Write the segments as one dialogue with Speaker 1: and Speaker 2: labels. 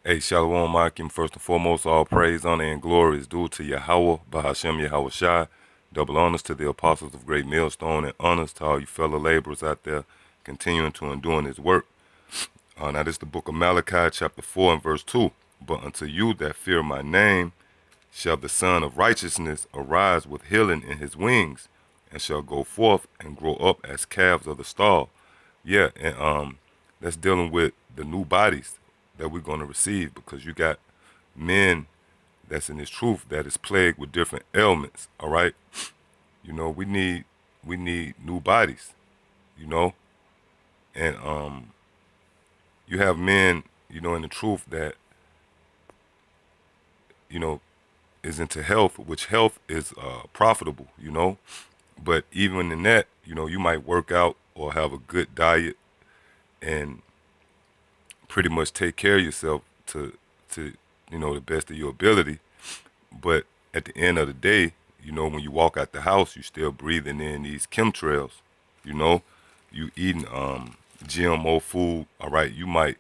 Speaker 1: Hey, Shalom Akim. First and foremost, all praise, honor, and glory is due to Yahweh, Bahashem Yahweh Shai. Double honors to the apostles of Great Millstone and honors to all you fellow laborers out there continuing to and doing his work. Now, this is the book of Malachi, chapter 4 and verse 2. But unto you that fear my name shall the Son of Righteousness arise with healing in his wings, and shall go forth and grow up as calves of the stall. Yeah, and that's dealing with the new bodies that we're going to receive, because you got men that's in this truth that is plagued with different ailments. All right, we need new bodies. You know, and you have men, in the truth that you know is into health, which health is profitable. But even in that, you might work out or have a good diet and pretty much take care of yourself to the best of your ability. But at the end of the day, when you walk out the house, you still breathing in these chemtrails. You know, you eating GMO food. All right, you might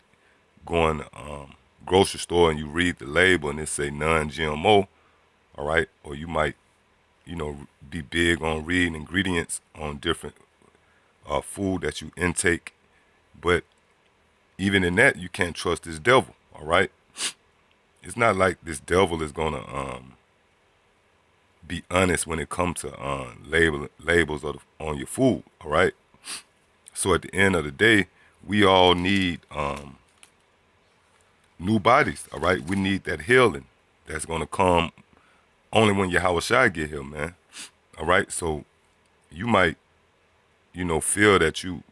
Speaker 1: go in the grocery store and you read the label and it say non-GMO. All right, or you might be big on reading ingredients on different food that you intake. But even in that, you can't trust this devil. All right, it's not like this devil is gonna be honest when it comes to labels on your food. All right. So at the end of the day, we all need new bodies. All right. We need that healing that's gonna come only when Yahweh Shai get here, man. All right. So you might, feel that you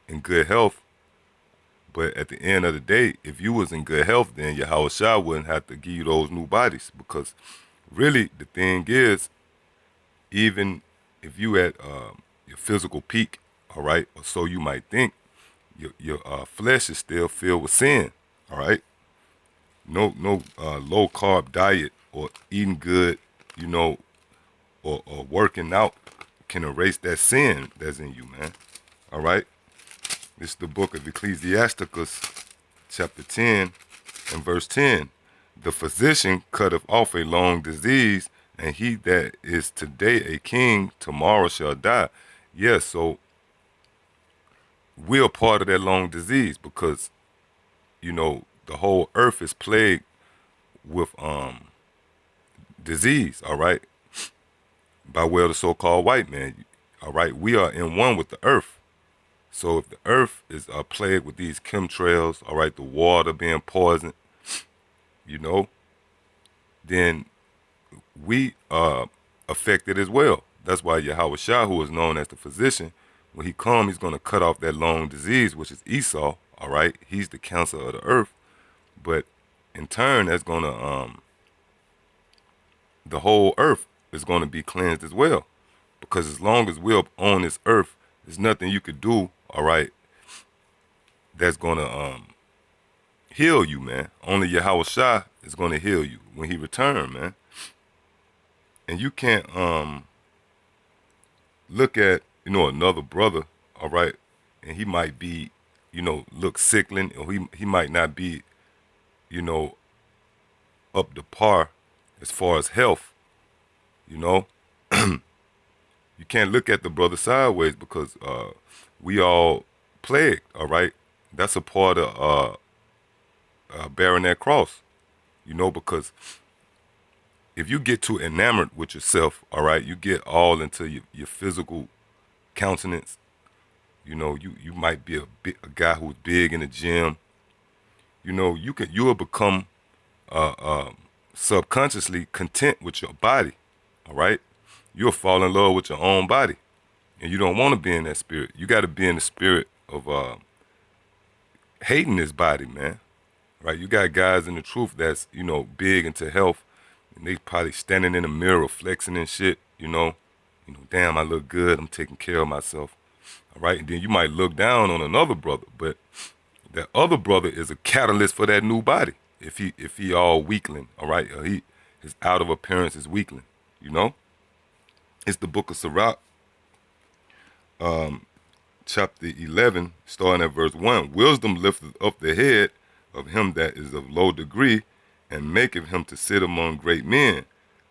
Speaker 1: in good health, but at the end of the day, if you was in good health, then Yahweh Shai wouldn't have to give you those new bodies, because really the thing is, even if you at your physical peak, all right, or so you might think, your flesh is still filled with sin, all right. No low carb diet or eating good, you know, or working out can erase that sin that's in you, man. All right. This is the book of Ecclesiasticus, chapter 10 and verse 10. The physician cutteth off a long disease, and he that is today a king, tomorrow shall die. Yes, so we're part of that long disease, because, the whole earth is plagued with disease, all right, by way of the so-called white man. All right, we are in one with the earth. So if the earth is plagued with these chemtrails, all right, the water being poisoned, you know, then we are affected as well. That's why Yahweh Shah, who is known as the physician, when he comes, he's going to cut off that long disease, which is Esau. All right, he's the cancer of the earth, but in turn, that's going to the whole earth is going to be cleansed as well, because as long as we're on this earth, there's nothing you could do. All right, that's going to heal you, man. Only Yahweh Shah is going to heal you when he return, man. And you can't look at another brother, all right, and he might be look sickling, or he might not be you know up to par as far as health. You know, you can't look at the brother sideways, because we all plagued. All right, that's a part of bearing that cross. Because if you get too enamored with yourself, all right, you get all into your physical countenance. You might be a guy who's big in the gym. You will become uh, uh, subconsciously content with your body. All right, you'll fall in love with your own body, and you don't want to be in that spirit. You got to be in the spirit of hating this body, man. Right? You got guys in the truth that's big into health, and they probably standing in the mirror flexing and shit. Damn, I look good. I'm taking care of myself. All right, and then you might look down on another brother, but that other brother is a catalyst for that new body. If he all weakling, all right, or his out of appearance is weakling. You know, it's the book of Sirach, chapter 11, starting at verse 1. Wisdom lifteth up the head of him that is of low degree, and maketh him to sit among great men.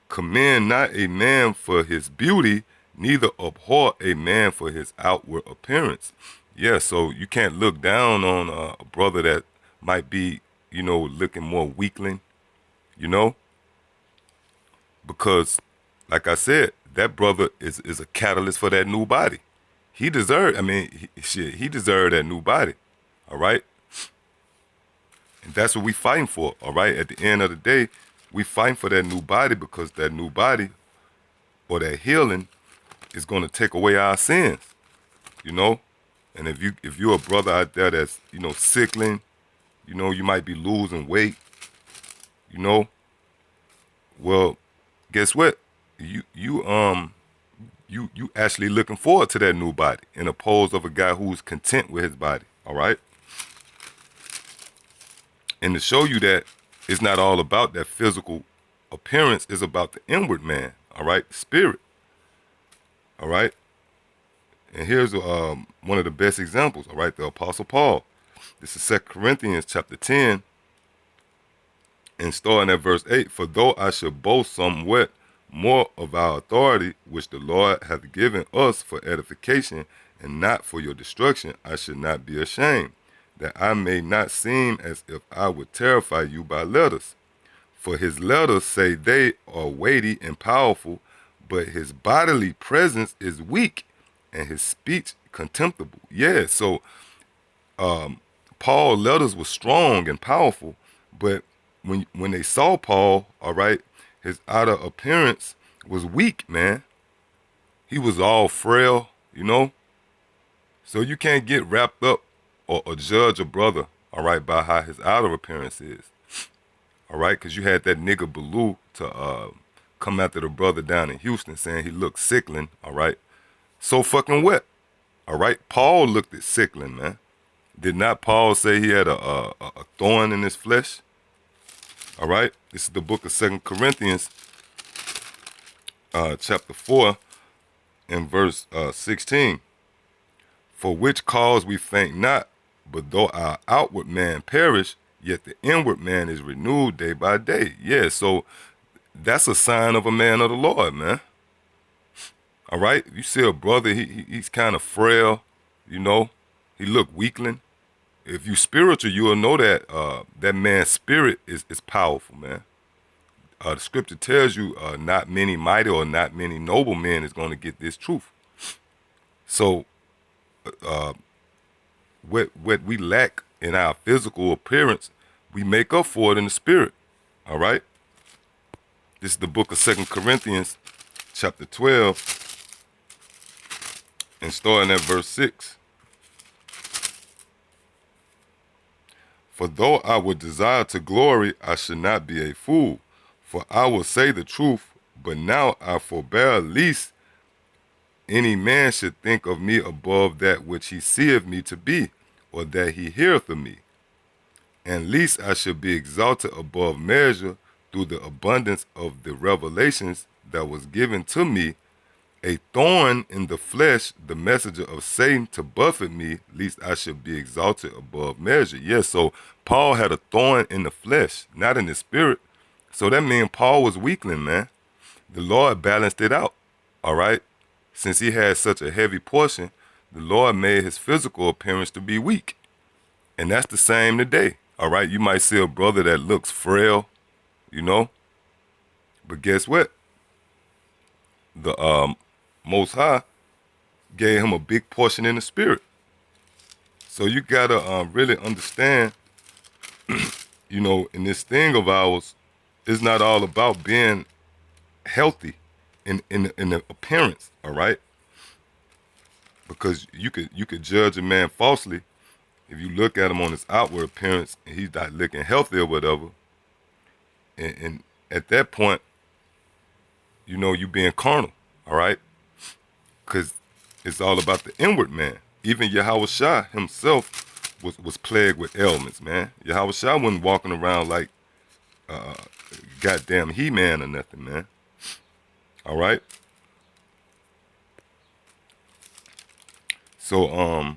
Speaker 1: Commend not a man for his beauty, neither abhor a man for his outward appearance. Yeah, so you can't look down on a brother that might be, looking more weakling, you know, because, like I said, that brother is a catalyst for that new body. He deserved, he deserved that new body, all right? And that's what we fighting for, all right? At the end of the day, we fighting for that new body because that new body or that healing is going to take away our sins, you know? And if you're a brother out there that's, sickling, you might be losing weight, well, guess what? You actually looking forward to that new body in opposed of a guy who's content with his body, all right? And to show you that it's not all about that physical appearance, it's about the inward man, all right? Spirit, all right? And here's one of the best examples, all right? The Apostle Paul. This is 2 Corinthians chapter 10, and starting at verse 8. For though I should boast somewhat more of our authority, which the Lord hath given us for edification, and not for your destruction, I should not be ashamed, that I may not seem as if I would terrify you by letters. For his letters say they are weighty and powerful, but his bodily presence is weak, and his speech contemptible. Yeah, so Paul's letters were strong and powerful, but when they saw Paul, all right, his outer appearance was weak, man. He was all frail, So you can't get wrapped up or judge a brother, all right, by how his outer appearance is, all right? Because you had that nigga Baloo to come after the brother down in Houston saying he looked sickling, all right? So fucking what, all right? Paul looked at sickling, man. Did not Paul say he had a thorn in his flesh? All right? This is the book of 2 Corinthians, chapter 4, and verse 16. For which cause we faint not, but though our outward man perish, yet the inward man is renewed day by day. Yeah, so that's a sign of a man of the Lord, man. All right? You see a brother, he's kind of frail, he look weakling. If you spiritual, you will know that that man's spirit is powerful, man. The scripture tells you not many mighty or not many noble men is going to get this truth. So what we lack in our physical appearance, we make up for it in the spirit, all right? This is the book of 2 Corinthians, chapter 12, and starting at verse 6. For though I would desire to glory, I should not be a fool. For I will say the truth, but now I forbear, lest any man should think of me above that which he seeth me to be, or that he heareth of me. And lest I should be exalted above measure through the abundance of the revelations that was given to me, a thorn in the flesh, the messenger of Satan to buffet me, lest I should be exalted above measure. Yes, so Paul had a thorn in the flesh, not in the spirit. So that means Paul was weakling, man. The Lord balanced it out, all right? Since he had such a heavy portion, the Lord made his physical appearance to be weak. And that's the same today, all right? You might see a brother that looks frail, but guess what? The Most High gave him a big portion in the spirit. So you gotta really understand, in this thing of ours, it's not all about being healthy in the appearance, all right? Because you could judge a man falsely if you look at him on his outward appearance and he's not looking healthy or whatever. And at that point, you being carnal, all right? Because it's all about the inward man. Even Yahweh Shah himself was plagued with ailments, man. Yahweh Shah wasn't walking around like goddamn He-Man or nothing, man. All right? So,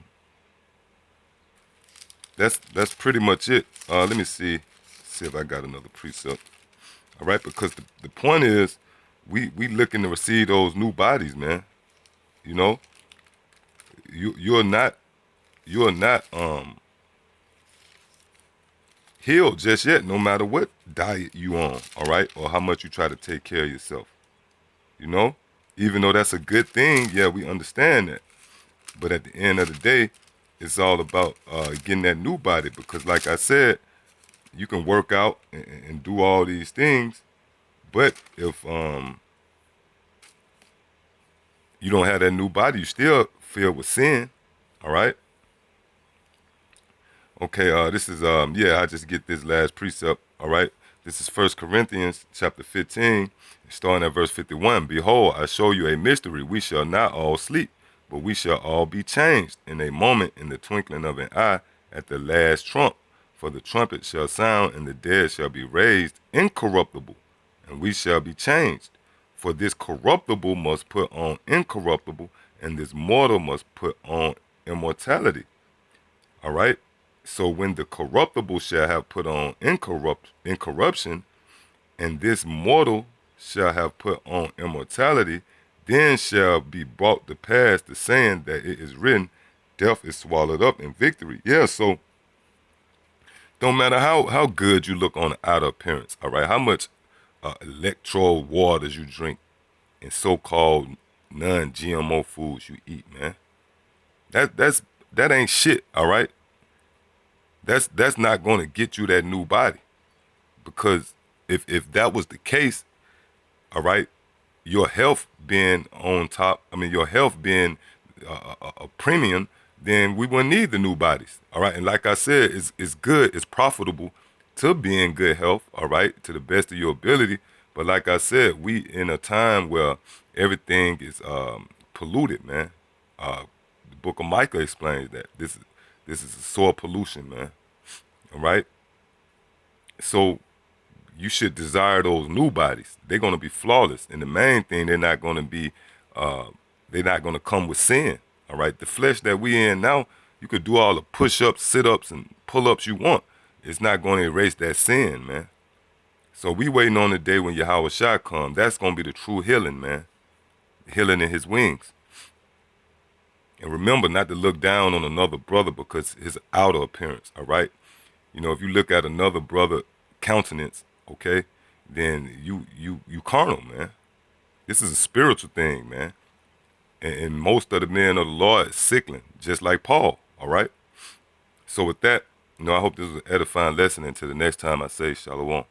Speaker 1: that's pretty much it. Let me see if I got another precept. All right, because the point is, we looking to receive those new bodies, man. You know, you're not healed just yet, no matter what diet you on. All right, or how much you try to take care of yourself. You know, even though that's a good thing, yeah, we understand that. But at the end of the day, it's all about getting that new body because, like I said, you can work out and do all these things, but if you don't have that new body, you still filled with sin. All right. Okay. This is yeah. I just get this last precept. All right. This is 1 Corinthians chapter 15, starting at verse 51. Behold, I show you a mystery. We shall not all sleep, but we shall all be changed in a moment, in the twinkling of an eye, at the last trump. For the trumpet shall sound, and the dead shall be raised incorruptible, and we shall be changed. For this corruptible must put on incorruptible, and this mortal must put on immortality. All right? So when the corruptible shall have put on incorruption, and this mortal shall have put on immortality, then shall be brought to pass the saying that it is written, death is swallowed up in victory. Yeah, so don't matter how good you look on the outer appearance, all right? How much electro waters you drink and so-called non-GMO foods you eat, man. That ain't shit, all right? That's not going to get you that new body, because if that was the case, all right, your health being on top, I mean your health being a premium, then we wouldn't need the new bodies, all right. And like I said, it's good, it's profitable to be in good health, all right, to the best of your ability. But like I said, we in a time where everything is polluted, man. The Book of Micah explains that this is soil pollution, man. All right. So you should desire those new bodies. They're gonna be flawless, and the main thing, they're not gonna come with sin. All right. The flesh that we in now, you could do all the push-ups, sit-ups, and pull-ups you want. It's not gonna erase that sin, man. So we waiting on the day when Yahweh Shai come. That's gonna be the true healing, man. Healing in his wings. And remember not to look down on another brother because his outer appearance, all right? You know, if you look at another brother countenance, okay, then you carnal, man. This is a spiritual thing, man. And most of the men of the Lord is sickling, just like Paul, all right? So with that, I hope this was an edifying lesson. Until the next time I say shalom.